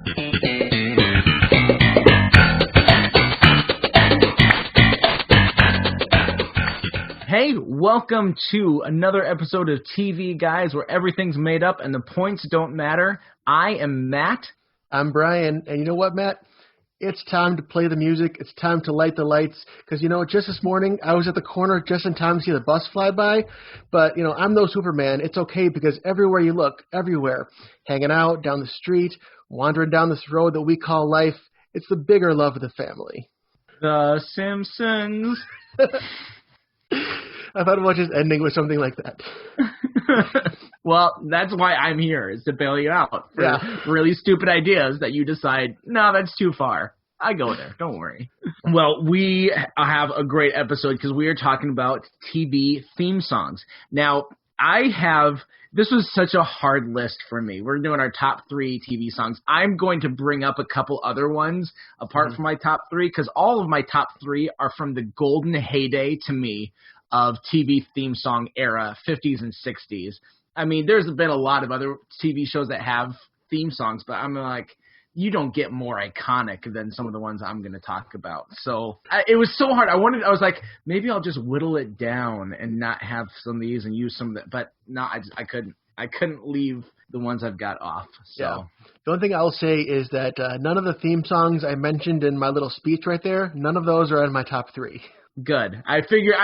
Hey, welcome to another episode of TV Guys, where everything's made up and the points don't matter. I am Matt. I'm Brian, and you know what, Matt? It's time to play the music. It's time to light the lights, because, just this morning I was at the corner just in time to see the bus fly by, but, I'm no Superman. It's okay, because everywhere you look, everywhere, hanging out, down the street, wandering down this road that we call life, it's the bigger love of the family. The Simpsons. I thought about just ending with something like that. Well, that's why I'm here, is to bail you out for really stupid ideas that you decide, no, that's too far. I go there. Don't worry. Well, we have a great episode because we are talking about TV theme songs. Now, this was such a hard list for me. We're doing our top 3 TV songs. I'm going to bring up a couple other ones apart from my top 3, because all of my top 3 are from the golden heyday, to me, of TV theme song era, 50s and 60s. I mean, there's been a lot of other TV shows that have theme songs, but I'm like, you don't get more iconic than some of the ones I'm going to talk about. So it was so hard. I was like, maybe I'll just whittle it down and not have some of these and use some of that. But no, I couldn't. I couldn't leave the ones I've got off. So yeah. The only thing I'll say is that none of the theme songs I mentioned in my little speech right there, none of those are in my top 3. Good. I figured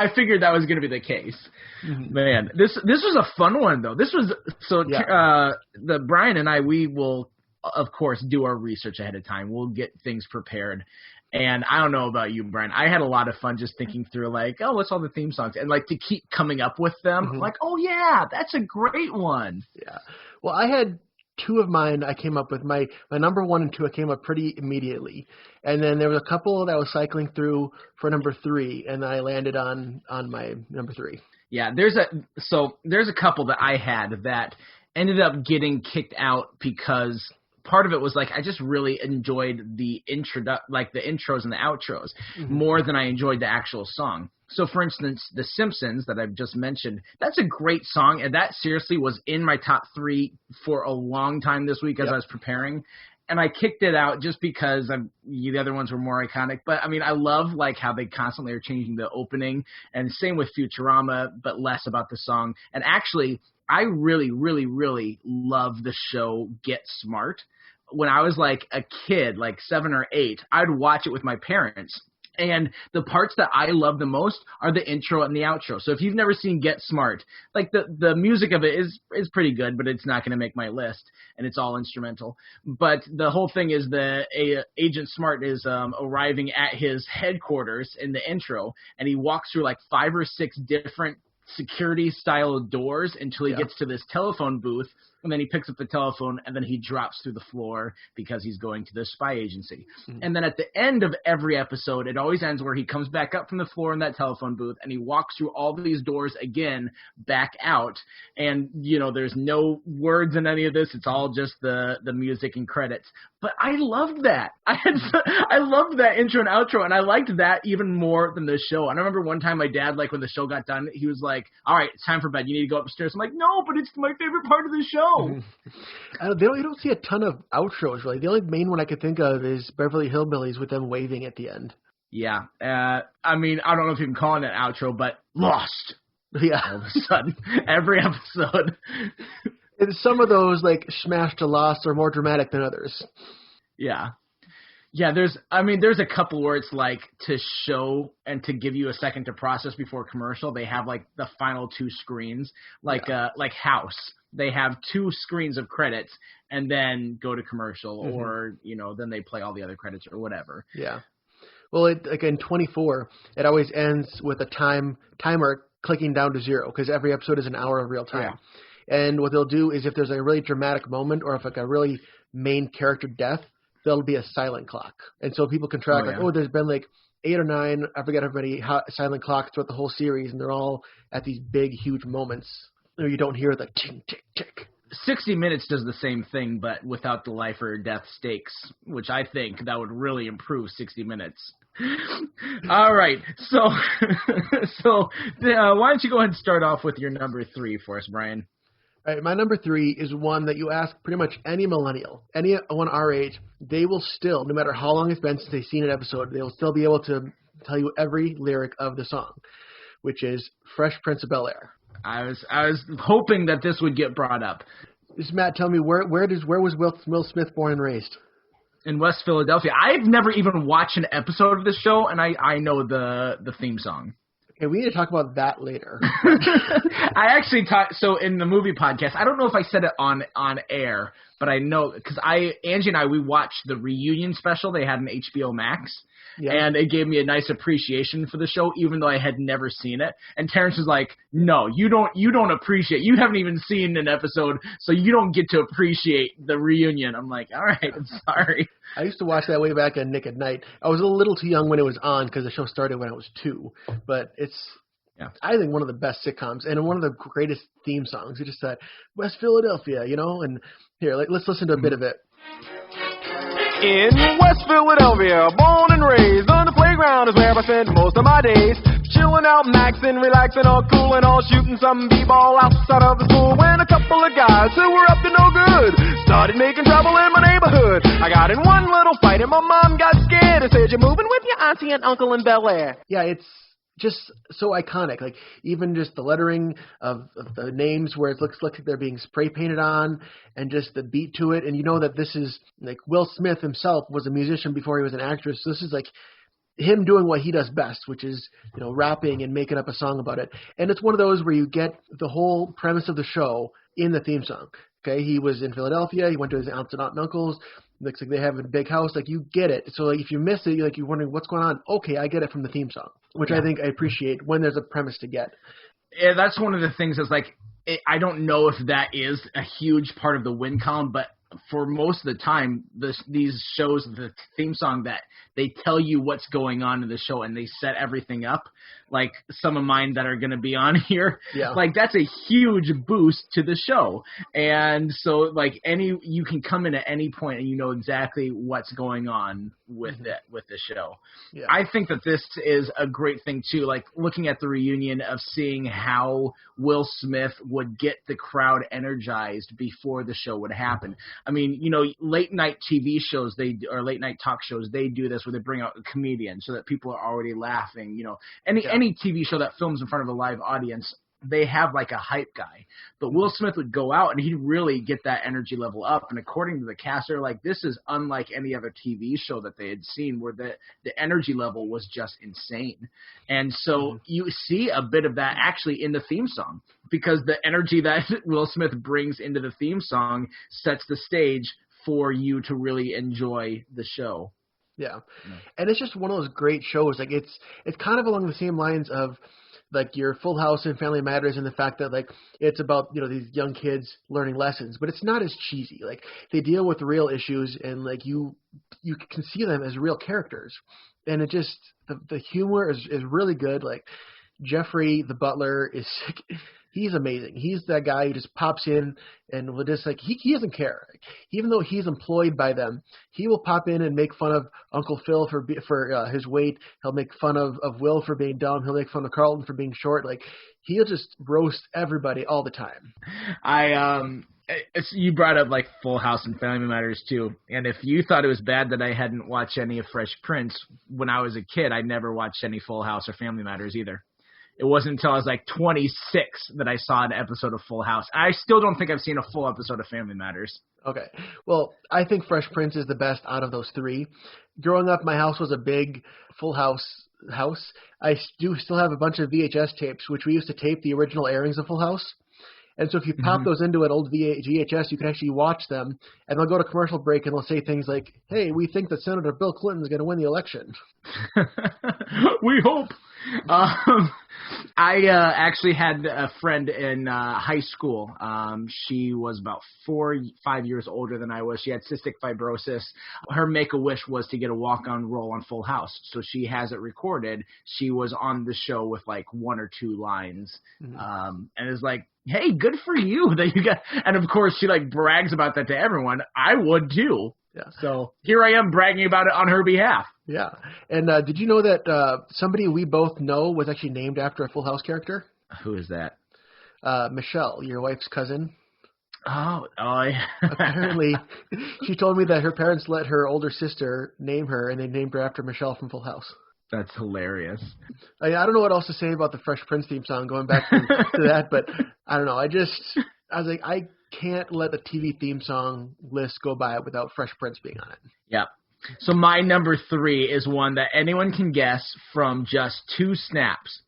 that was going to be the case. Mm-hmm. Man, this was a fun one though. This was the Brian and I, we will of course do our research ahead of time. We'll get things prepared. And I don't know about you, Brian. I had a lot of fun just thinking through what's all the theme songs, and to keep coming up with them. Mm-hmm. Oh yeah, that's a great one. Yeah. Well, I had 2 of mine I came up with. My number 1 and 2 I came up pretty immediately. And then there was a couple that I was cycling through for number 3, and I landed on my number 3. Yeah, there's a couple that I had that ended up getting kicked out because part of it was I just really enjoyed the the intros and the outros more than I enjoyed the actual song. So, for instance, The Simpsons that I've just mentioned, that's a great song, and that seriously was in my top 3 for a long time this week as I was preparing. And I kicked it out just because the other ones were more iconic. But, I mean, I love, how they constantly are changing the opening, and same with Futurama, but less about the song. And actually, I really, really, really love the show Get Smart. When I was, a kid, 7 or 8, I'd watch it with my parents. And the parts that I love the most are the intro and the outro. So if you've never seen Get Smart, the music of it is pretty good, but it's not going to make my list, and it's all instrumental. But the whole thing is Agent Smart is arriving at his headquarters in the intro, and he walks through 5 or 6 different security-style doors until he gets to this telephone booth, and then he picks up the telephone, and then he drops through the floor because he's going to the spy agency. Mm-hmm. And then at the end of every episode, it always ends where he comes back up from the floor in that telephone booth, and he walks through all these doors again, back out. And, there's no words in any of this. It's all just the music and credits. But I loved that. I loved that intro and outro, and I liked that even more than the show. And I remember one time my dad, when the show got done, he was like, all right, it's time for bed. You need to go upstairs. I'm like, no, but it's my favorite part of the show. You don't see a ton of outros, really. The only main one I could think of is Beverly Hillbillies with them waving at the end. Yeah. I mean, I don't know if you can call it an outro, but Lost. Yeah. All of a sudden, every episode. And some of those, Smash to Lost, are more dramatic than others. Yeah. Yeah, there's a couple where it's to show and to give you a second to process before commercial. They have the final 2 screens, like House. They have 2 screens of credits and then go to commercial, or then they play all the other credits or whatever. Yeah. Well, in 24, it always ends with a timer clicking down to 0, because every episode is an hour of real time. Yeah. And what they'll do is if there's a really dramatic moment, or if a really main character death, there'll be a silent clock. And so people can track, there's been 8 or 9, I forget how many silent clocks throughout the whole series, and they're all at these big, huge moments where you don't hear the tick, tick, tick. 60 Minutes does the same thing, but without the life or death stakes, which I think that would really improve 60 Minutes. All right, so why don't you go ahead and start off with your number 3 for us, Brian? All right, my number 3 is one that you ask pretty much any millennial, anyone our age, they will still, no matter how long it's been since they've seen an episode, they will still be able to tell you every lyric of the song, which is Fresh Prince of Bel-Air. I was hoping that this would get brought up. Just Matt, tell me where was Will Smith born and raised? In West Philadelphia. I've never even watched an episode of the show, and I know the theme song. Okay, we need to talk about that later. I actually talked, so in the movie podcast, I don't know if I said it on air, but I know, because Angie and I, we watched the reunion special they had on HBO Max, and it gave me a nice appreciation for the show, even though I had never seen it. And Terrence was like, no, you don't appreciate, you haven't even seen an episode, so you don't get to appreciate the reunion. I'm like, all right, I'm sorry. I used to watch that way back on Nick at Night. I was a little too young when it was on because the show started when I was 2. But it's, I think, one of the best sitcoms and one of the greatest theme songs. You just said, West Philadelphia, and here, let's listen to a bit of it. In West Philadelphia, born and raised, on the playground is where I spent most of my days. Chilling out, maxing, relaxing, all cool and all, shooting some b-ball outside of the school. When a couple of guys who were up to no good started making trouble in my neighborhood. I got in one little fight and my mom got scared and said, "You're moving with your auntie and uncle in Bel Air." Yeah, it's just so iconic. Like, even just the lettering of the names where it looks like they're being spray painted on, and just the beat to it. And you know that this is, like, Will Smith himself was a musician before he was an actress. So this is like him doing what he does best, which is, rapping and making up a song about it. And it's one of those where you get the whole premise of the show in the theme song. Okay, he was in Philadelphia. He went to his aunts and uncles. Looks like they have a big house. Like, you get it. So, like, if you miss it, you're wondering what's going on. Okay, I get it from the theme song, which I think I appreciate when there's a premise to get. Yeah, that's one of the things that's like, I don't know if that is a huge part of the win column, but for most of the time, these shows, the theme song, that they tell you what's going on in the show and they set everything up, like some of mine that are going to be on here, like, that's a huge boost to the show. And so, like, you can come in at any point and you know exactly what's going on with the show. Yeah. I think that this is a great thing too, like looking at the reunion of seeing how Will Smith would get the crowd energized before the show would happen. I mean, late night TV shows, or late night talk shows, they do this where they bring out a comedian so that people are already laughing. Any TV show that films in front of a live audience, they have like a hype guy. But Will Smith would go out and he'd really get that energy level up. And according to the cast, they're like, this is unlike any other TV show that they had seen, where the energy level was just insane. And so you see a bit of that actually in the theme song, because the energy that Will Smith brings into the theme song sets the stage for you to really enjoy the show. Yeah. And it's just one of those great shows. Like, it's kind of along the same lines of, like, your Full House and Family Matters, and the fact that, like, it's about, these young kids learning lessons, but it's not as cheesy. Like, they deal with real issues, and, like, you can see them as real characters. And it just, the humor is really good. Like, Jeffrey, the butler, is he's amazing. He's that guy who just pops in and will just, like, he doesn't care. Like, even though he's employed by them, he will pop in and make fun of Uncle Phil for his weight. He'll make fun of Will for being dumb. He'll make fun of Carlton for being short. Like, he'll just roast everybody all the time. You brought up, like, Full House and Family Matters too, and if you thought it was bad that I hadn't watched any of Fresh Prince when I was a kid, I never watched any Full House or Family Matters either. It wasn't until I was like 26 that I saw an episode of Full House. I still don't think I've seen a full episode of Family Matters. Okay. Well, I think Fresh Prince is the best out of those 3. Growing up, my house was a big Full House house. I do still have a bunch of VHS tapes, which we used to tape the original airings of Full House. And so if you pop those into an old VHS, you can actually watch them, and they'll go to commercial break and they'll say things like, "Hey, we think that Senator Bill Clinton is going to win the election." We hope. I actually had a friend in high school. She was about 4-5 years older than I was. She had cystic fibrosis. Her make-a-wish was to get a walk-on role on Full House. So she has it recorded. She was on the show with like 1 or 2 lines. And it's like, hey, good for you that you got. And of course, she like brags about that to everyone. I would too. Yeah. So here I am bragging about it on her behalf. Yeah. And did you know that somebody we both know was actually named after a Full House character? Who is that? Michelle, your wife's cousin Yeah. Apparently, she told me that her parents let her older sister name her, and they named her after Michelle from Full House. That's hilarious. I don't know what else to say about the Fresh Prince theme song, going back to that, but I don't know. I was like, I can't let the TV theme song list go by without Fresh Prince being on it. Yep. So my number 3 is one that anyone can guess from just 2 snaps.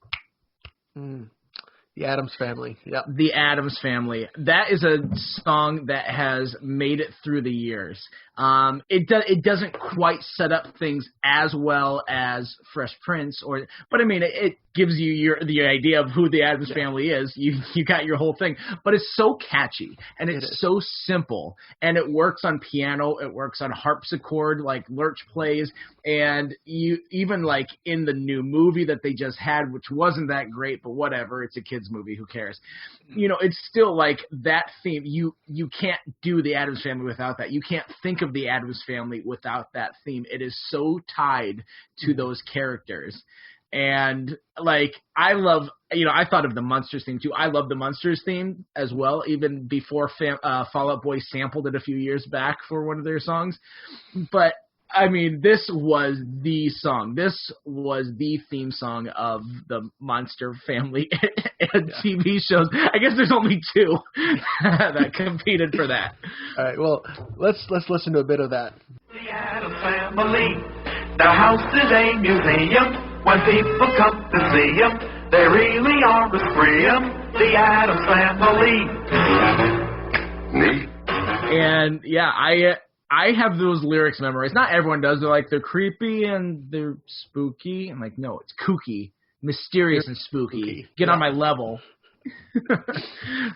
The Addams Family. Yep. The Addams Family. That is a song that has made it through the years. It doesn't quite set up things as well as Fresh Prince, but I mean it gives you the idea of who the Addams Family is. You got your whole thing, but it's so catchy and it's so simple, and it works on piano, it works on harpsichord like Lurch plays, and you even like in the new movie that they just had, which wasn't that great, but whatever, it's a kids movie, who cares? It's still like that theme. You can't do the Addams Family without that. You can't think of the Addams Family without that theme. It is so tied to those characters. And like, I love, I thought of the Munsters theme too. I love the Munsters theme as well, even before Fall Out Boy sampled it a few years back for one of their songs. But I mean, this was the song. This was the theme song of the Monster Family and TV shows. I guess there's only 2 that competed for that. All right, well, let's listen to a bit of that. The Addams Family, their house is a museum. When people come to see them, they really are a scream. The Addams Family. Neat. And yeah, I have those lyrics memorized. Not everyone does. They're like, they're creepy and they're spooky. I'm like, no, it's kooky, mysterious and spooky. Get on my level.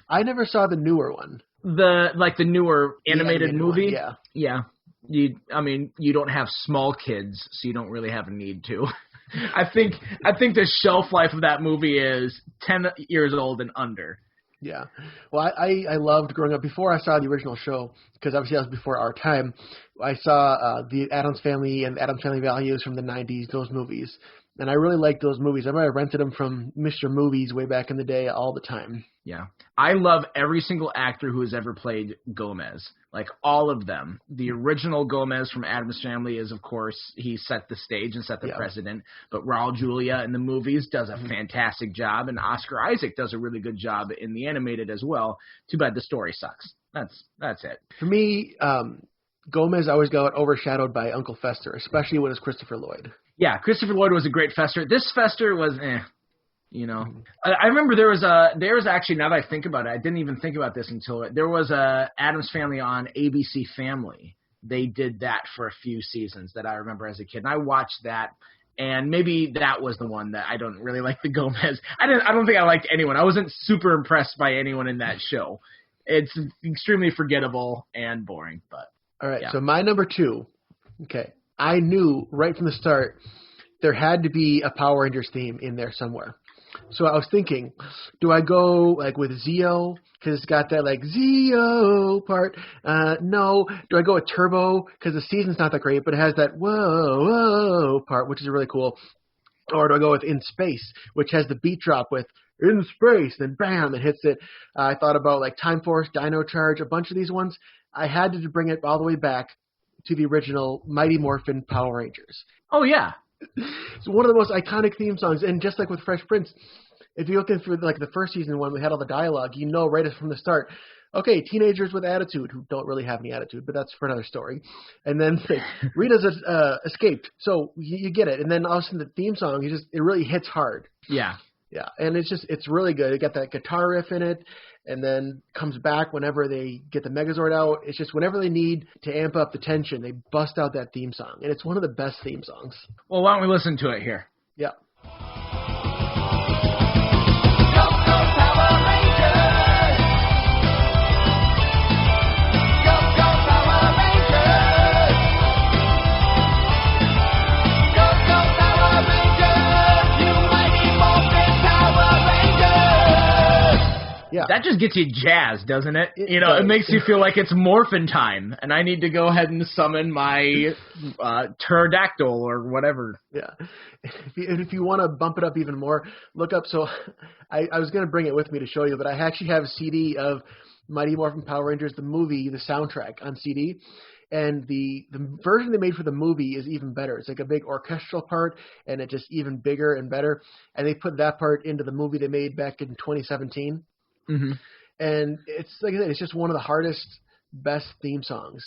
I never saw the newer one. The newer animated movie? One, yeah. You don't have small kids, so you don't really have a need to. I think the shelf life of that movie is 10 years old and under. Yeah. Well, I loved growing up. Before I saw the original show, because obviously that was before our time, I saw the Addams Family and Addams Family Values from the 90s, those movies. And I really liked those movies. I remember I rented them from Mr. Movies way back in the day all the time. Yeah. I love every single actor who has ever played Gomez. Like, all of them. The original Gomez from Addams Family is, of course, he set the stage and set the precedent. But Raul Julia in the movies does a fantastic job, and Oscar Isaac does a really good job in the animated as well. Too bad the story sucks. That's it. For me, Gomez always got overshadowed by Uncle Fester, especially when it's Christopher Lloyd. Yeah, Christopher Lloyd was a great Fester. This Fester was, I remember there was actually, now that I think about it, I didn't even think about this until there was a Addams Family on ABC Family. They did that for a few seasons that I remember as a kid, and I watched that. And maybe that was the one that I don't really like the Gomez. I don't think I liked anyone. I wasn't super impressed by anyone in that show. It's extremely forgettable and boring, but. All right, so my number 2, okay, I knew right from the start there had to be a Power Rangers theme in there somewhere. So I was thinking, do I go like with Zeo, because it's got that like Zeo part? No. Do I go with Turbo, because the season's not that great, but it has that whoa, whoa part, which is really cool? Or do I go with In Space, which has the beat drop with In Space, then bam, it hits it. I thought about like Time Force, Dino Charge, a bunch of these ones. I had to bring it all the way back to the original Mighty Morphin Power Rangers. Oh, yeah. It's one of the most iconic theme songs, and just like with Fresh Prince, if you're looking through like the first season when we had all the dialogue, you know right from the start, okay, teenagers with attitude who don't really have any attitude, but that's for another story. And then Rita's escaped, so you get it. And then all of a sudden the theme song, it really hits hard. Yeah. Yeah, and it's really good. It got that guitar riff in it, and then comes back whenever they get the Megazord out. It's just whenever they need to amp up the tension, they bust out that theme song, and it's one of the best theme songs. Well, why don't we listen to it here? Yeah. Yeah. That just gets you jazzed, doesn't it? It makes you feel like it's morphin' time, and I need to go ahead and summon my pterodactyl or whatever. Yeah. If you want to bump it up even more, look up. So I was going to bring it with me to show you, but I actually have a CD of Mighty Morphin Power Rangers, the movie, the soundtrack on CD. And the version they made for the movie is even better. It's like a big orchestral part, and it's just even bigger and better. And they put that part into the movie they made back in 2017. Mm-hmm. And it's like I said, it's just one of the hardest, best theme songs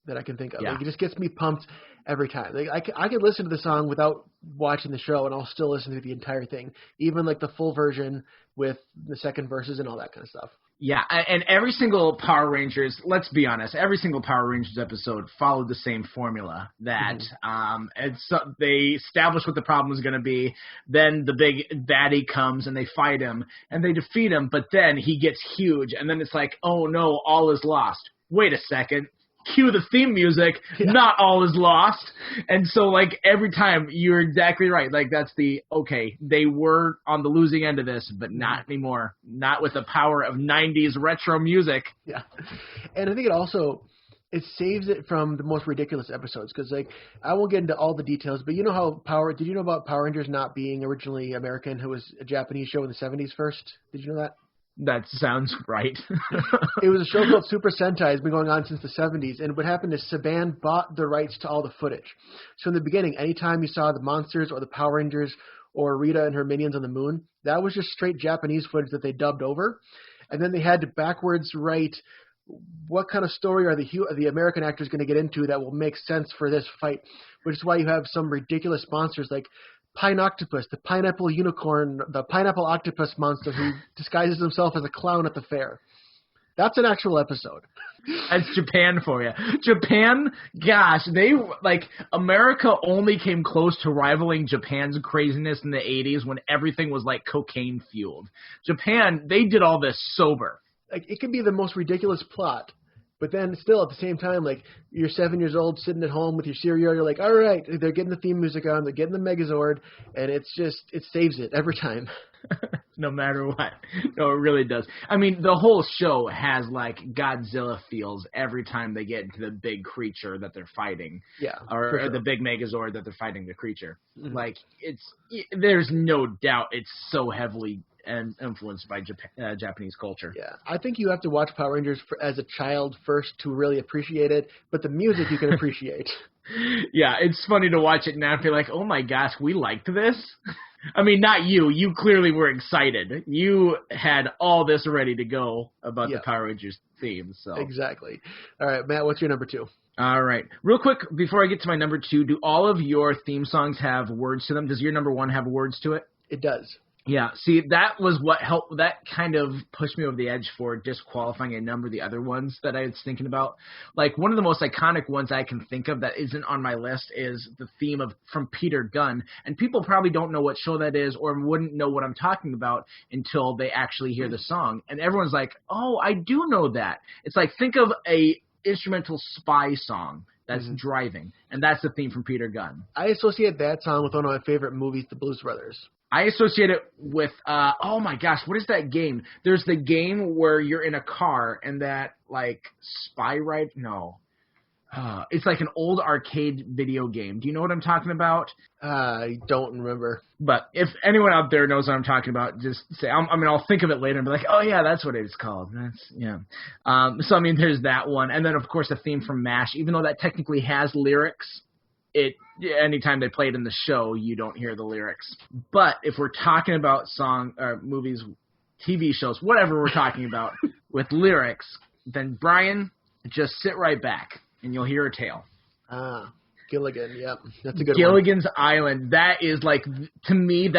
that I can think of. Yeah. Like, it just gets me pumped every time. Like, I could listen to the song without watching the show, and I'll still listen to the entire thing, even like the full version with the second verses and all that kind of stuff. Yeah, and every single Power Rangers, let's be honest, every single Power Rangers episode followed the same formula that and so they establish what the problem was going to be, then the big baddie comes and they fight him and they defeat him, but then he gets huge and then it's like, oh no, all is lost. Wait a second. Cue the theme music, not all is lost. And so, like, every time, you're exactly right. Like, that's okay, they were on the losing end of this, but not anymore. Not with the power of 90s retro music. Yeah. And I think it saves it from the most ridiculous episodes. Because, like, I won't get into all the details, but you know how did you know about Power Rangers not being originally American? It was a Japanese show in the 70s first. Did you know that? That sounds right. It was a show called Super Sentai. It's been going on since the 70s. And what happened is Saban bought the rights to all the footage. So in the beginning, anytime you saw the monsters or the Power Rangers or Rita and her minions on the moon, that was just straight Japanese footage that they dubbed over. And then they had to backwards write what kind of story are the American actors going to get into that will make sense for this fight, which is why you have some ridiculous monsters like Pine Octopus, the pineapple unicorn, the pineapple octopus monster who disguises himself as a clown at the fair. That's an actual episode. That's Japan for you. Japan, gosh, America only came close to rivaling Japan's craziness in the 80s when everything was like cocaine fueled. Japan, they did all this sober. Like, it can be the most ridiculous plot, but then still at the same time, like, you're 7 years old sitting at home with your cereal, you're like, all right, they're getting the theme music on, they're getting the Megazord, and it saves it every time. No matter what. No, it really does. I mean, the whole show has, like, Godzilla feels every time they get into the big creature that they're fighting. Yeah. Or the big Megazord that they're fighting the creature. Mm-hmm. Like, there's no doubt it's so heavily and influenced by Japanese culture. Yeah, I think you have to watch Power Rangers as a child first to really appreciate it, but the music you can appreciate. Yeah, it's funny to watch it now and feel like, oh my gosh, we liked this? I mean, not you. You clearly were excited. You had all this ready to go about the Power Rangers theme. So exactly. All right, Matt, what's your number 2? All right. Real quick, before I get to my number 2, do all of your theme songs have words to them? Does your number 1 have words to it? It does. Yeah, see, that was what helped. That kind of pushed me over the edge for disqualifying a number of the other ones that I was thinking about. Like, one of the most iconic ones I can think of that isn't on my list is the theme from Peter Gunn. And people probably don't know what show that is or wouldn't know what I'm talking about until they actually hear the song. And everyone's like, oh, I do know that. It's like, think of a instrumental spy song that's driving, and that's the theme from Peter Gunn. I associate that song with one of my favorite movies, The Blues Brothers. I associate it with, oh my gosh, what is that game? There's the game where you're in a car and that, like, spy ride? No. It's like an old arcade video game. Do you know what I'm talking about? I don't remember. But if anyone out there knows what I'm talking about, just say, I'll think of it later and be like, oh yeah, that's what it's called. So, I mean, there's that one. And then, of course, the theme from MASH, even though that technically has lyrics, anytime they play it in the show, you don't hear the lyrics. But if we're talking about movies, TV shows, whatever we're talking about with lyrics, then Brian, just sit right back and you'll hear a tale. Gilligan, yep. That's a good Gilligan's Island. That is like, to me,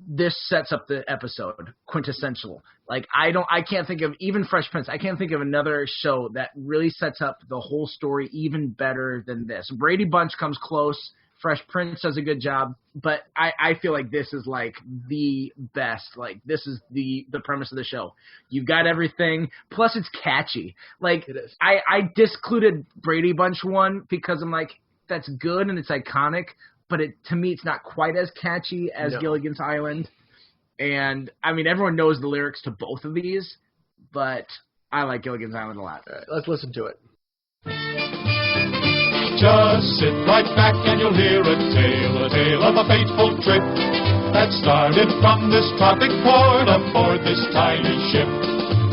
this sets up the episode, quintessential. Like, I can't think of, even Fresh Prince, I can't think of another show that really sets up the whole story even better than this. Brady Bunch comes close. Fresh Prince does a good job, but I feel like this is like the best. Like, this is the premise of the show. You've got everything, plus it's catchy. Like, it is. I discluded Brady Bunch one because I'm like, that's good and it's iconic, but to me it's not quite as catchy as Gilligan's Island. And I mean, everyone knows the lyrics to both of these, but I like Gilligan's Island a lot. All right, let's listen to it. Just sit right back and you'll hear a tale of a fateful trip that started from this tropic port aboard this tiny ship.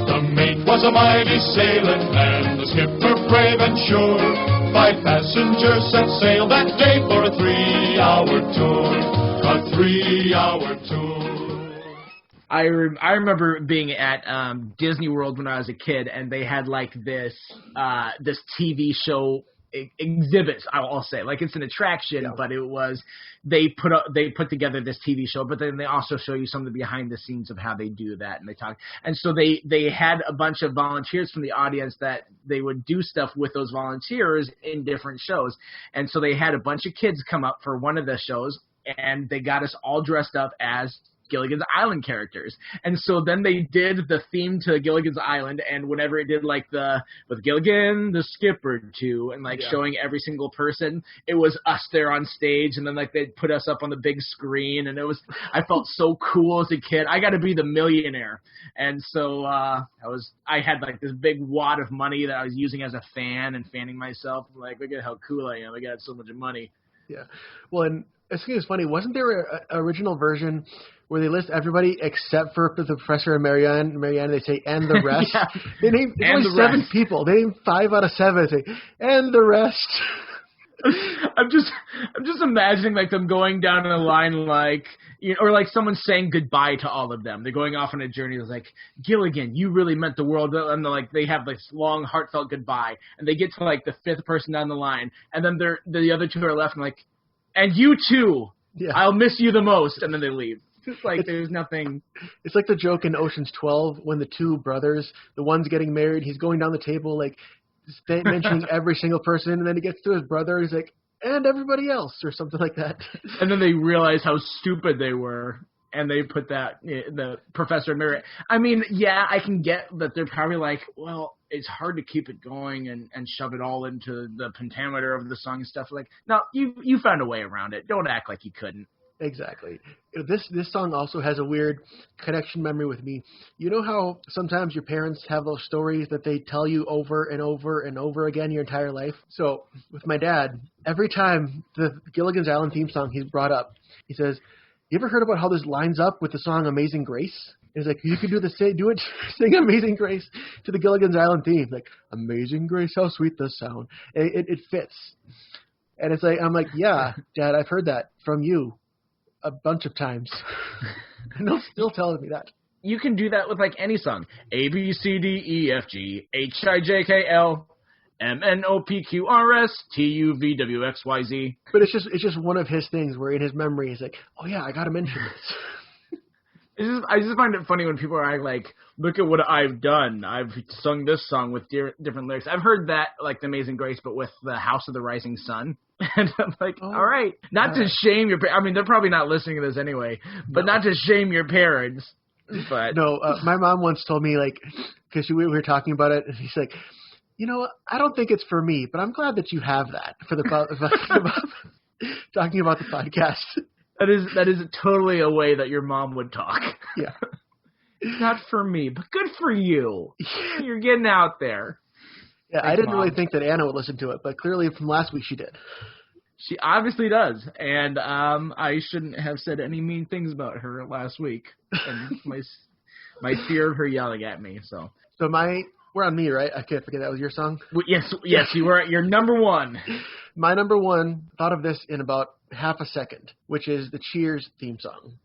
The mate was a mighty sailing man, the skipper brave and sure. 5 passengers set sail that day for a 3-hour tour. A 3-hour tour. I remember being at Disney World when I was a kid, and they had like this TV show exhibits. I'll say, like, it's an attraction, but it was they put together this TV show, but then they also show you some of the behind the scenes of how they do that, and they talk. And so they had a bunch of volunteers from the audience that they would do stuff with those volunteers in different shows. And so they had a bunch of kids come up for one of the shows, and they got us all dressed up as Gilligan's Island characters. And so then they did the theme to Gilligan's Island, and whenever it did like with Gilligan, the skipper too, and like showing every single person, it was us there on stage, and then like they'd put us up on the big screen, and I felt so cool as a kid. I got to be the millionaire. And so I had like this big wad of money that I was using as a fan and fanning myself. Like, look at how cool I am. I got so much money. Yeah. Well, and I think it's funny. Wasn't there an original version where they list everybody except for the Professor and Marianne? They say, and the rest. They name only 7 people. They name 5 out of 7. They say, and the rest. I'm just imagining like them going down in a line, like, you know, or like someone saying goodbye to all of them. They're going off on a journey. It's like, Gilligan, you really meant the world. And they have this long, heartfelt goodbye, and they get to like the 5th person down the line, and then the other 2 are left, and like, and you too. Yeah. I'll miss you the most, and then they leave. It's like there's nothing. It's like the joke in Ocean's 12 when the 2 brothers, the one's getting married, he's going down the table like mentioning every single person, and then he gets to his brother, he's like, and everybody else, or something like that. And then they realize how stupid they were, and they put that the Professor and Mary. I mean, yeah, I can get that they're probably like, well, it's hard to keep it going and shove it all into the pentameter of the song and stuff. Like, no, you found a way around it. Don't act like you couldn't. Exactly. This song also has a weird connection memory with me. You know how sometimes your parents have those stories that they tell you over and over and over again your entire life? So with my dad, every time the Gilligan's Island theme song he's brought up, he says, you ever heard about how this lines up with the song Amazing Grace? And he's like, you could sing Amazing Grace to the Gilligan's Island theme. Like, Amazing Grace, how sweet the sound. And it fits. And it's like, I'm like, yeah, Dad, I've heard that from you a bunch of times. And they'll still telling me that. You can do that with like any song. A, B, C, D, E, F, G, H, I, J, K, L, M, N, O, P, Q, R, S, T, U, V, W, X, Y, Z. But it's just one of his things where in his memory he's like, oh yeah, I got to mention this. I just find it funny when people are like, look at what I've done. I've sung this song with different lyrics. I've heard that, like The Amazing Grace, but with the House of the Rising Sun. And I'm like, all right. Not to shame your parents. I mean, they're probably not listening to this anyway, but not to shame your parents. But no, my mom once told me, like, because we were talking about it, and she's like, you know, I don't think it's for me, but I'm glad that you have that for the talking about the podcast. That is totally a way that your mom would talk. Yeah. It's not for me, but good for you. You're getting out there. Yeah, thanks, I didn't really think that Anna would listen to it, but clearly from last week she did. She obviously does, and I shouldn't have said any mean things about her last week. And my fear of her yelling at me. So we're on me, right? I can't forget that was your song. Yes, you were at your number one. My number one, thought of this in about half a second, which is the Cheers theme song.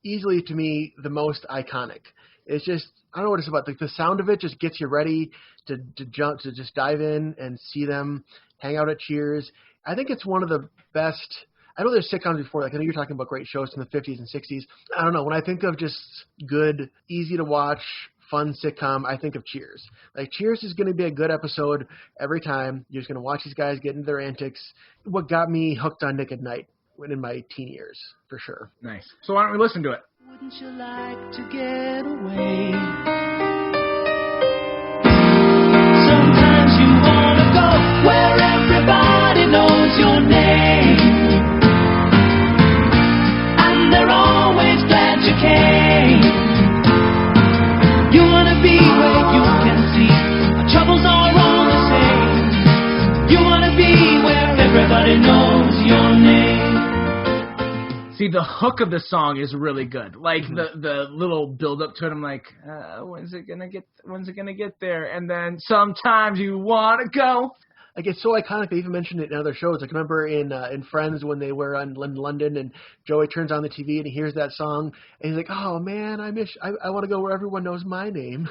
Easily, to me, the most iconic. It's just, I don't know what it's about. Like, the sound of it just gets you ready to jump, to just dive in and see them hang out at Cheers. I think it's one of the best. I know there's sitcoms before. Like, I know you're talking about great shows in the 50s and 60s. I don't know. When I think of just good, easy to watch, fun sitcom, I think of Cheers. Like, Cheers is going to be a good episode every time. You're just going to watch these guys get into their antics. What got me hooked on Nick at Night in my teen years, for sure. Nice. So why don't we listen to it? Wouldn't you like to get away? Sometimes you want to go where everybody knows your name, and they're always glad you came. You want to be where you can see our troubles are all the same. You want to be where everybody knows your name. See, the hook of the song is really good. Like the little build up to it, I'm like, when's it gonna get there? And then sometimes you wanna go. Like, it's so iconic. They even mentioned it in other shows. Like, remember in Friends when they were in London and Joey turns on the TV and he hears that song and he's like, oh man, I want to go where everyone knows my name.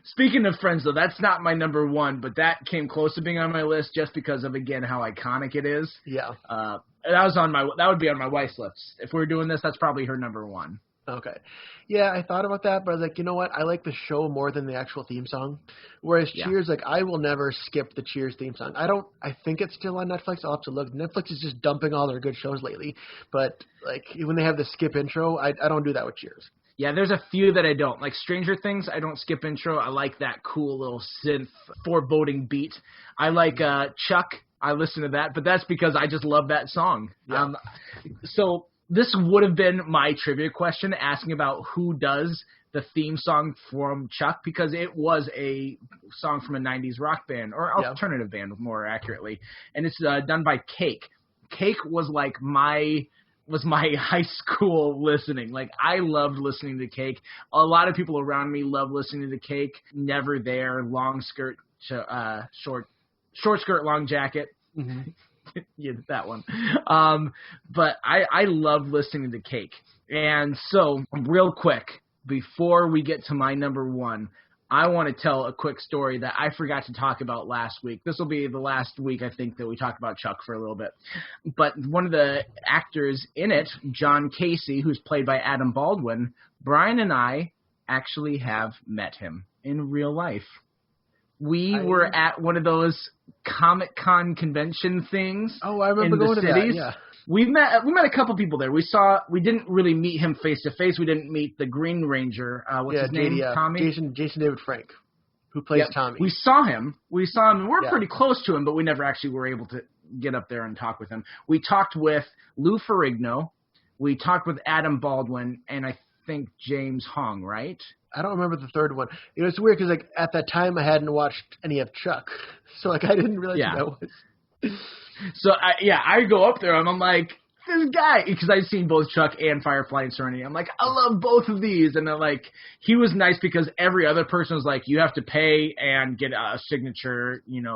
Speaking of Friends, though, that's not my number one, but that came close to being on my list just because of, again, how iconic it is. Yeah. That would be on my wife's list. If we were doing this, that's probably her number one. Okay. Yeah, I thought about that, but I was like, you know what? I like the show more than the actual theme song. Whereas Cheers, like, I will never skip the Cheers theme song. I think it's still on Netflix. I'll have to look. Netflix is just dumping all their good shows lately. But, like, when they have the skip intro, I don't do that with Cheers. Yeah, there's a few that I don't. Like Stranger Things, I don't skip intro. I like that cool little synth foreboding beat. I like Chuck. I listen to that, but that's because I just love that song. Yeah. So this would have been my trivia question, asking about who does the theme song from Chuck, because it was a song from a 90s rock band, or alternative band more accurately, and it's done by Cake. Cake was like my high school listening. Like, I loved listening to Cake. A lot of people around me love listening to Cake. Never There, Long Skirt, Short Skirt, Long Jacket. Mm-hmm. Yeah, that one. But I love listening to Cake. And so, real quick, before we get to my number one, I want to tell a quick story that I forgot to talk about last week. This will be the last week, I think, that we talk about Chuck for a little bit. But one of the actors in it, John Casey, who's played by Adam Baldwin, Brian and I actually have met him in real life. We were at one of those Comic-Con convention things. Oh, I remember going to that, yeah. We met a couple people there. We didn't really meet him face to face. We didn't meet the Green Ranger. What's his name? Tommy? Jason David Frank, who plays Tommy. We saw him. We're pretty close to him, but we never actually were able to get up there and talk with him. We talked with Lou Ferrigno. We talked with Adam Baldwin, and I think James Hong, right? I don't remember the third one. It was weird because, like, at that time I hadn't watched any of Chuck, so like I didn't realize who that was. So I go up there and I'm like, this guy, because I've seen both Chuck and Firefly and Serenity. I'm like, I love both of these, and then like he was nice because every other person was like, you have to pay and get a signature, in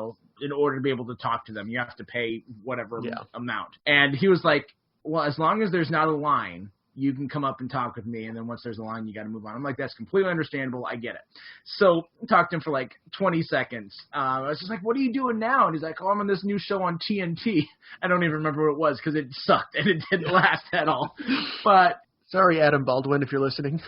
order to be able to talk to them. You have to pay whatever amount, and he was like, well, as long as there's not a line, you can come up and talk with me, and then once there's a line, you got to move on. I'm like, that's completely understandable. I get it. So I talked to him for like 20 seconds. I was just like, what are you doing now? And he's like, oh, I'm on this new show on TNT. I don't even remember what it was because it sucked and it didn't last at all. But sorry, Adam Baldwin, if you're listening.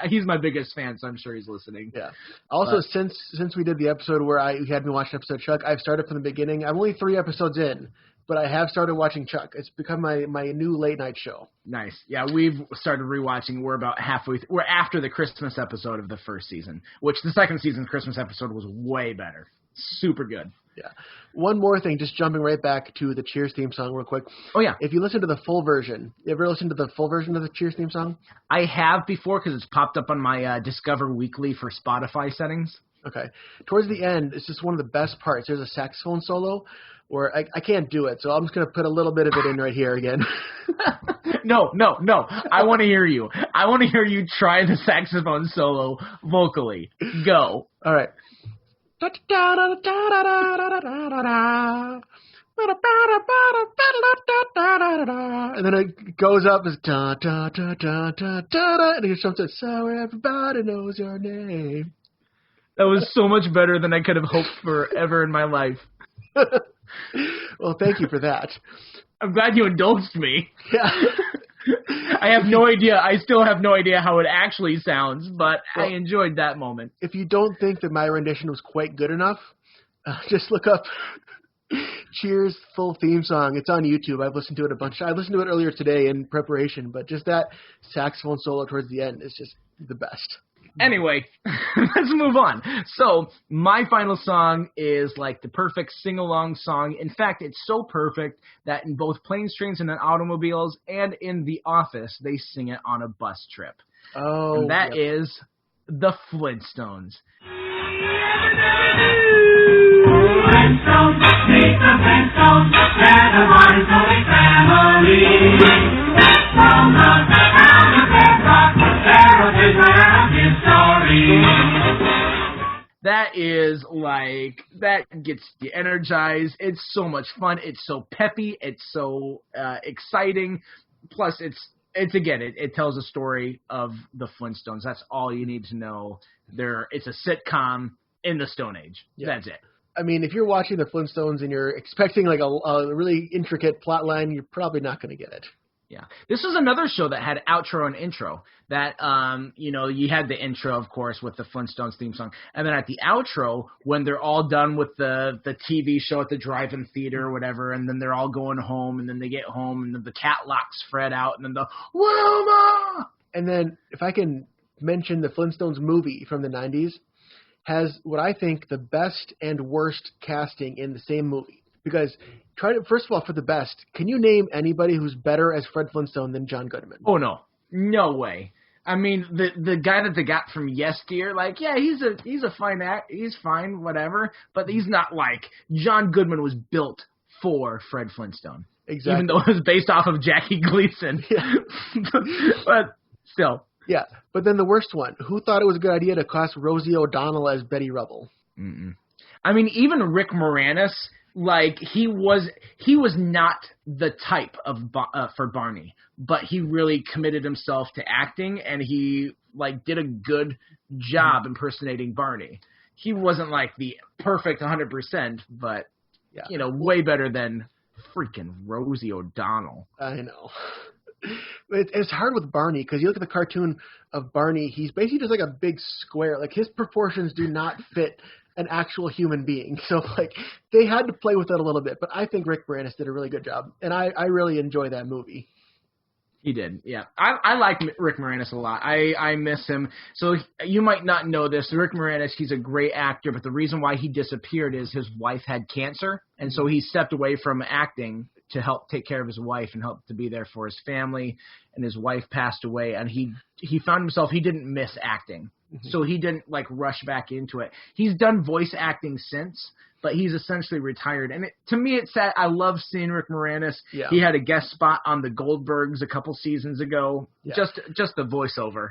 He's my biggest fan, so I'm sure he's listening. Yeah. Also, since we did the episode where you had me watch an episode of Chuck, I've started from the beginning. I'm only 3 episodes in, but I have started watching Chuck. It's become my new late night show. Nice. Yeah, we've started rewatching. We're about halfway. We're after the Christmas episode of the first season, which the second season's Christmas episode was way better. Super good. Yeah. One more thing, just jumping right back to the Cheers theme song real quick. Oh, yeah. If you listen to the full version, you ever listen to the full version of the Cheers theme song? I have before because it's popped up on my Discover Weekly for Spotify settings. Okay. Towards the end, it's just one of the best parts. There's a saxophone solo where I can't do it, so I'm just going to put a little bit of it in right here again. No. I want to hear you. I want to hear you try the saxophone solo vocally. Go. All right. And then it goes up as da da da da da da, and it jumps to so everybody knows your name. That was so much better than I could have hoped for ever in my life. Well, thank you for that. I'm glad you indulged me. Yeah. I have no idea. I still have no idea how it actually sounds, but I enjoyed that moment. If you don't think that my rendition was quite good enough, just look up Cheers full theme song. It's on YouTube. I've listened to it a bunch. I listened to it earlier today in preparation, but just that saxophone solo towards the end is just the best. Anyway, let's move on. So my final song is like the perfect sing-along song. In fact, it's so perfect that in both Planes, Trains, and Automobiles and in The Office, they sing it on a bus trip. Oh, and that is the Flintstones. Flintstones, meet the Flintstones, they're the one and only family. like, that gets you energized. It's so much fun. It's so peppy. It's so exciting. Plus, it tells a story of the Flintstones. That's all you need to know. It's a sitcom in the Stone Age. Yeah. That's it. I mean, if you're watching the Flintstones and you're expecting like a really intricate plot line, you're probably not going to get it. Yeah. This was another show that had outro and intro. That, you had the intro, of course, with the Flintstones theme song. And then at the outro, when they're all done with the TV show at the drive-in theater or whatever, and then they're all going home, and then they get home, and then the cat locks Fred out, and then the Wilma! And then, if I can mention the Flintstones movie from the 90s, has what I think the best and worst casting in the same movie. Because, first of all, for the best, can you name anybody who's better as Fred Flintstone than John Goodman? Oh, no. No way. I mean, the guy that they got from Yes Dear, like, yeah, he's a fine act, he's fine, whatever, but he's not like John Goodman was built for Fred Flintstone. Exactly. Even though it was based off of Jackie Gleason. Yeah. But still. Yeah, but then the worst one. Who thought it was a good idea to cast Rosie O'Donnell as Betty Rubble? Mm-mm. I mean, even Rick Moranis, like, he was not the type of for Barney, but he really committed himself to acting, and he like did a good job impersonating Barney. He wasn't like the perfect 100%, but way better than freaking Rosie O'Donnell. I know. It's hard with Barney because you look at the cartoon of Barney, he's basically just like a big square. Like, his proportions do not fit an actual human being. So, like, they had to play with it a little bit. But I think Rick Moranis did a really good job, and I really enjoy that movie. He did, yeah. I like Rick Moranis a lot. I miss him. So you might not know this. Rick Moranis, he's a great actor, but the reason why he disappeared is his wife had cancer, and so he stepped away from acting to help take care of his wife and help to be there for his family. And his wife passed away, and he found himself, he didn't miss acting. So he didn't like rush back into it. He's done voice acting since, but he's essentially retired. And to me, it's sad. I love seeing Rick Moranis. Yeah. He had a guest spot on the Goldbergs a couple seasons ago. Yeah. Just the voiceover.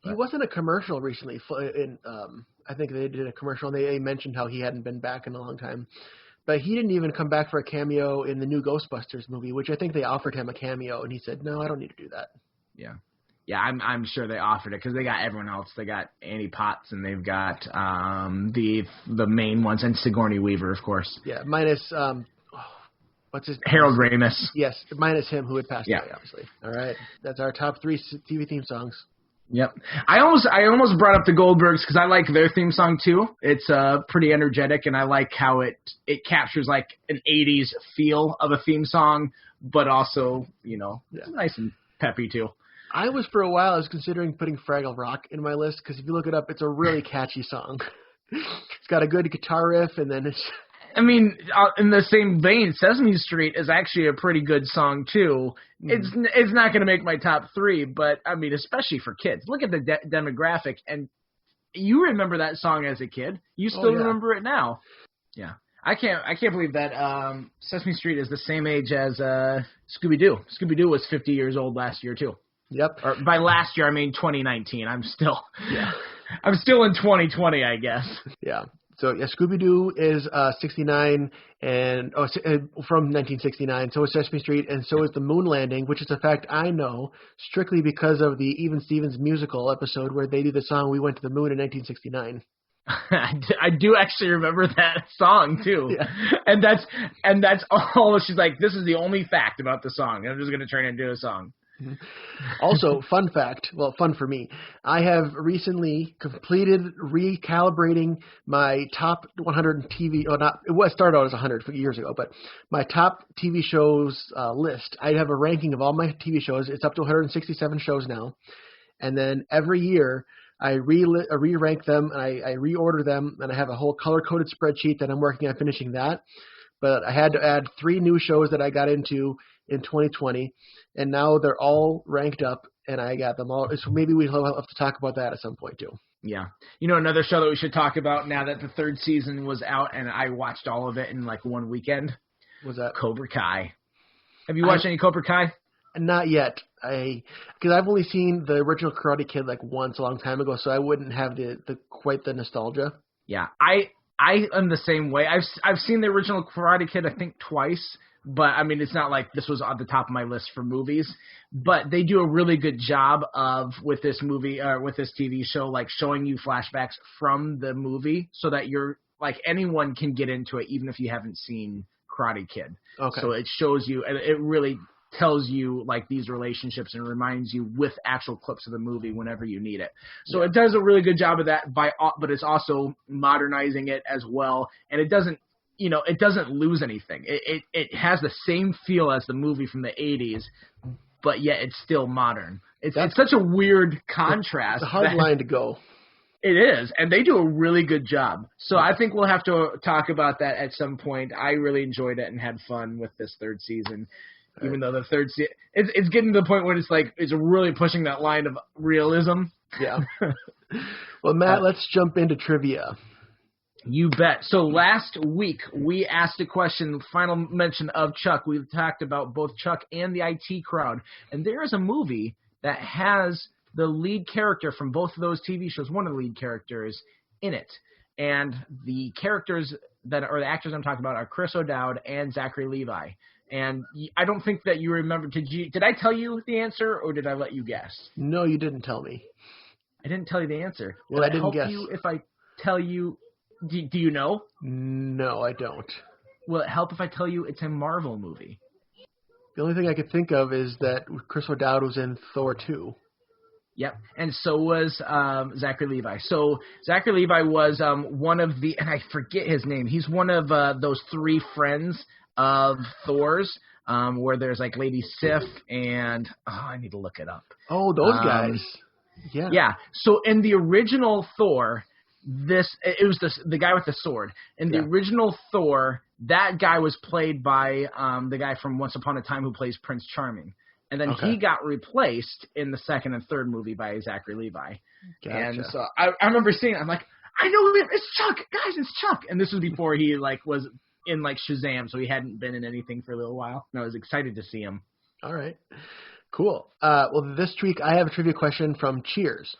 He was in a commercial recently. I think they did a commercial, and they mentioned how he hadn't been back in a long time. But he didn't even come back for a cameo in the new Ghostbusters movie, which I think they offered him a cameo, and he said, "No, I don't need to do that." Yeah. Yeah, I'm sure they offered it because they got everyone else. They got Annie Potts, and they've got the main ones, and Sigourney Weaver, of course. Yeah, minus what's his Harold Ramis. Yes, minus him who had passed away, obviously. All right, that's our top 3 TV theme songs. Yep. I almost brought up the Goldbergs because I like their theme song too. It's pretty energetic, and I like how it captures like an 80s feel of a theme song, but also, nice and peppy too. I was considering putting Fraggle Rock in my list because if you look it up, it's a really catchy song. It's got a good guitar riff, and then it's... I mean, in the same vein, Sesame Street is actually a pretty good song too. It's not going to make my top 3, but I mean, especially for kids. Look at the demographic, and you remember that song as a kid. You still remember it now. Yeah, I can't believe that Sesame Street is the same age as Scooby-Doo. Scooby-Doo was 50 years old last year too. Yep. Or by last year, I mean 2019. I'm still in 2020, I guess. Yeah. So Scooby-Doo is 69 and from 1969. So is Sesame Street, and so is the Moon Landing, which is a fact I know strictly because of the Even Stevens musical episode where they do the song "We Went to the Moon" in 1969. I do actually remember that song too, and that's all. She's like, "This is the only fact about the song. I'm just going to turn it into a song." Also, fun fact, well, fun for me, I have recently completed recalibrating my top 100 TV, it started out as 100 years ago, but my top TV shows list. I have a ranking of all my TV shows. It's up to 167 shows now. And then every year I re-rank them, and I reorder them, and I have a whole color-coded spreadsheet that I'm working on finishing that. But I had to add 3 new shows that I got into in 2020, and now they're all ranked up, and I got them all. So maybe we'll have to talk about that at some point too. Yeah. Another show that we should talk about now that the 3rd season was out, and I watched all of it in like one weekend. Was that Cobra Kai? Have you watched any Cobra Kai? Not yet. Because I've only seen the original Karate Kid like once a long time ago, so I wouldn't have the quite the nostalgia. Yeah. I am the same way. I've seen the original Karate Kid, I think, twice. But, I mean, it's not like this was on the top of my list for movies. But they do a really good job with this movie, with this TV show, like showing you flashbacks from the movie so that you're, like, anyone can get into it, even if you haven't seen Karate Kid. Okay. So it shows you, and it really tells you, like, these relationships and reminds you with actual clips of the movie whenever you need it. So it does a really good job of that, but it's also modernizing it as well. And it doesn't lose anything. It has the same feel as the movie from the 80s, but yet it's still modern. It's such a weird contrast. It's a hard line to go. It is, and they do a really good job. So I think we'll have to talk about that at some point. I really enjoyed it and had fun with this third season, even though the third season it's getting to the point where it's really pushing that line of realism. Yeah. Well, Matt, let's jump into trivia. You bet. So last week, we asked a question, final mention of Chuck. We talked about both Chuck and the IT Crowd. And there is a movie that has the lead character from both of those TV shows, one of the lead characters, in it. And the characters the actors I'm talking about are Chris O'Dowd and Zachary Levi. And I don't think that you remember. Did I tell you the answer, or did I let you guess? No, you didn't tell me. I didn't tell you the answer. Well, I didn't guess. You if I tell you? Do you know? No, I don't. Will it help if I tell you it's a Marvel movie? The only thing I could think of is that Chris O'Dowd was in Thor 2. Yep, and so was Zachary Levi. So Zachary Levi was one of the, and I forget his name, he's one of those three friends of Thor's, where there's like Lady Sif and, I need to look it up. Oh, those guys. Yeah. Yeah, so in the original Thor, it was the guy with the sword. In the original Thor, that guy was played by the guy from Once Upon a Time who plays Prince Charming. And then he got replaced in the second and third movie by Zachary Levi. Gotcha. And so I remember seeing it. I'm like, I know him. It's Chuck. Guys, it's Chuck. And this was before he was in Shazam, so he hadn't been in anything for a little while. And I was excited to see him. All right. Cool. Well, this week I have a trivia question from Cheers.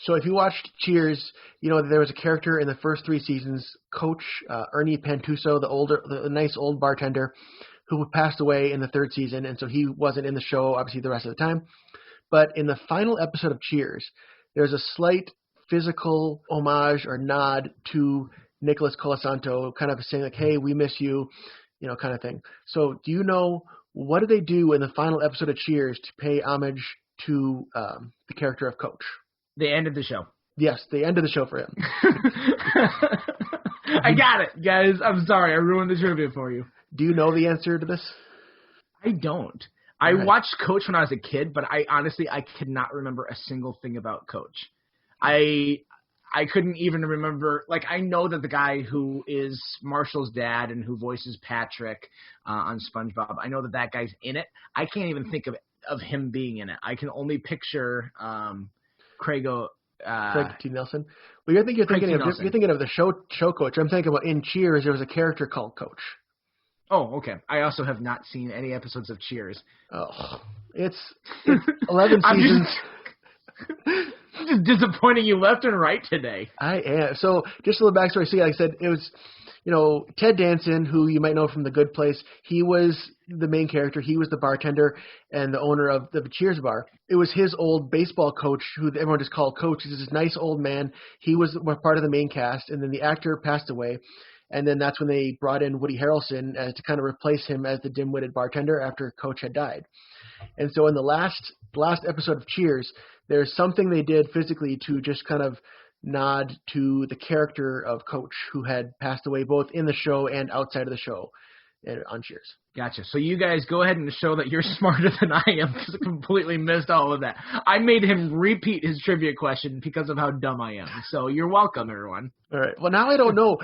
So if you watched Cheers, you know there was a character in the first three seasons, Coach Ernie Pantuso, the nice old bartender, who passed away in the third season, and so he wasn't in the show, obviously, the rest of the time. But in the final episode of Cheers, there's a slight physical homage or nod to Nicholas Colasanto, kind of saying like, hey, we miss you, kind of thing. So do you know, what did they do in the final episode of Cheers to pay homage to the character of Coach? They ended the show. Yes, they ended the show for him. I got it, guys. I'm sorry. I ruined the trivia for you. Do you know the answer to this? I don't. I watched Coach when I was a kid, but I could not remember a single thing about Coach. I couldn't even remember. I know that the guy who is Marshall's dad and who voices Patrick on SpongeBob, I know that guy's in it. I can't even think of him being in it. I can only picture Craig T. Nelson. Well, you're thinking of the show Coach. I'm thinking about in Cheers, there was a character called Coach. Oh, okay. I also have not seen any episodes of Cheers. Oh, it's 11 seasons. I'm just disappointing you left and right today. I am. So just a little backstory. So, like I said, it was, Ted Danson, who you might know from The Good Place. He was the main character. He was the bartender and the owner of the Cheers bar. It was his old baseball coach, who everyone just called Coach. He's this nice old man. He was part of the main cast, and then the actor passed away. And then that's when they brought in Woody Harrelson to kind of replace him as the dim-witted bartender after Coach had died. And so in the last episode of Cheers, there's something they did physically to just kind of nod to the character of Coach, who had passed away both in the show and outside of the show on Cheers. Gotcha. So you guys go ahead and show that you're smarter than I am, because I completely missed all of that. I made him repeat his trivia question because of how dumb I am. So you're welcome, everyone. All right. Well, now I don't know.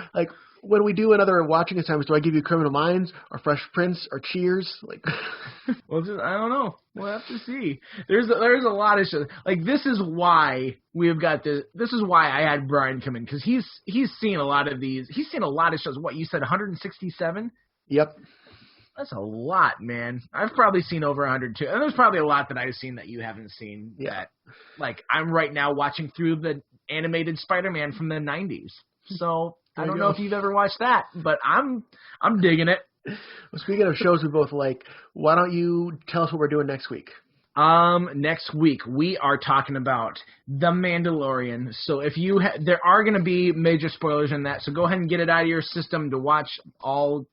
When we do another watching assignments, do I give you Criminal Minds or Fresh Prince or Cheers? Well, I don't know. We'll have to see. There's a lot of shows. This is why we've got this. This is why I had Brian come in, because he's seen a lot of these. He's seen a lot of shows. What, you said 167? Yep. That's a lot, man. I've probably seen over 100 too. And there's probably a lot that I've seen that you haven't seen. Yeah. That, I'm right now watching through the animated Spider-Man from the 90s. So I don't know if you've ever watched that, but I'm digging it. Well, speaking of shows we both like, why don't you tell us what we're doing next week? Next week we are talking about The Mandalorian. So if you there are going to be major spoilers in that, so go ahead and get it out of your system to watch all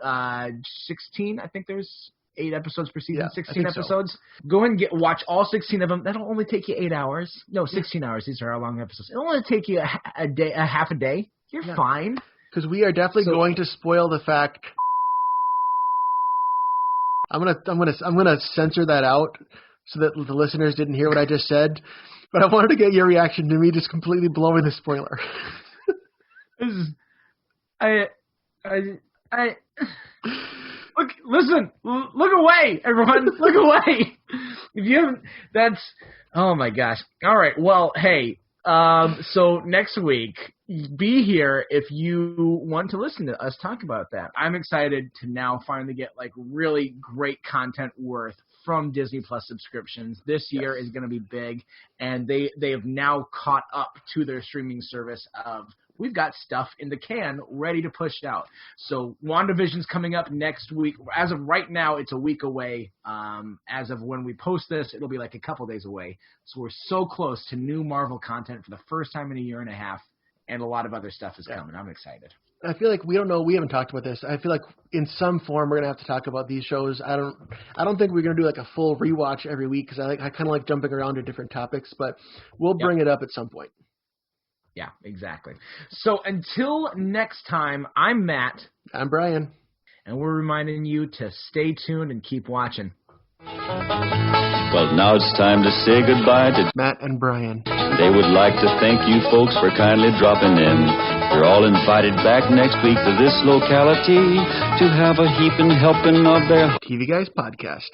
16. I think there's 8 episodes per season, 16 episodes. So. Go ahead and watch all 16 of them. That'll only take you 8 hours. No, 16 hours. These are our long episodes. It'll only take you a half a day. You're fine. Because we are definitely going to spoil the fact. I'm gonna censor that out so that the listeners didn't hear what I just said. But I wanted to get your reaction to me just completely blowing the spoiler. Look away, everyone. Look away. If you haven't, oh my gosh. All right. Well, hey, so next week, be here if you want to listen to us talk about that. I'm excited to now finally get like really great content worth from Disney Plus subscriptions. This year is going to be big, and they have now caught up to their streaming service of we've got stuff in the can ready to push out. So WandaVision's coming up next week. As of right now, it's a week away. As of when we post this, it'll be like a couple days away. So we're so close to new Marvel content for the first time in a year and a half, and a lot of other stuff is coming. I'm excited. I feel like we haven't talked about this. I feel like in some form we're gonna have to talk about these shows. I don't think we're gonna do like a full rewatch every week because I kind of like jumping around to different topics, but we'll bring it up at some point. Yeah, exactly. So until next time, I'm Matt. I'm Brian. And we're reminding you to stay tuned and keep watching. Well, now it's time to say goodbye to Matt and Brian. They would like to thank you folks for kindly dropping in. You're all invited back next week to this locality to have a heaping helping of their TV Guys podcast.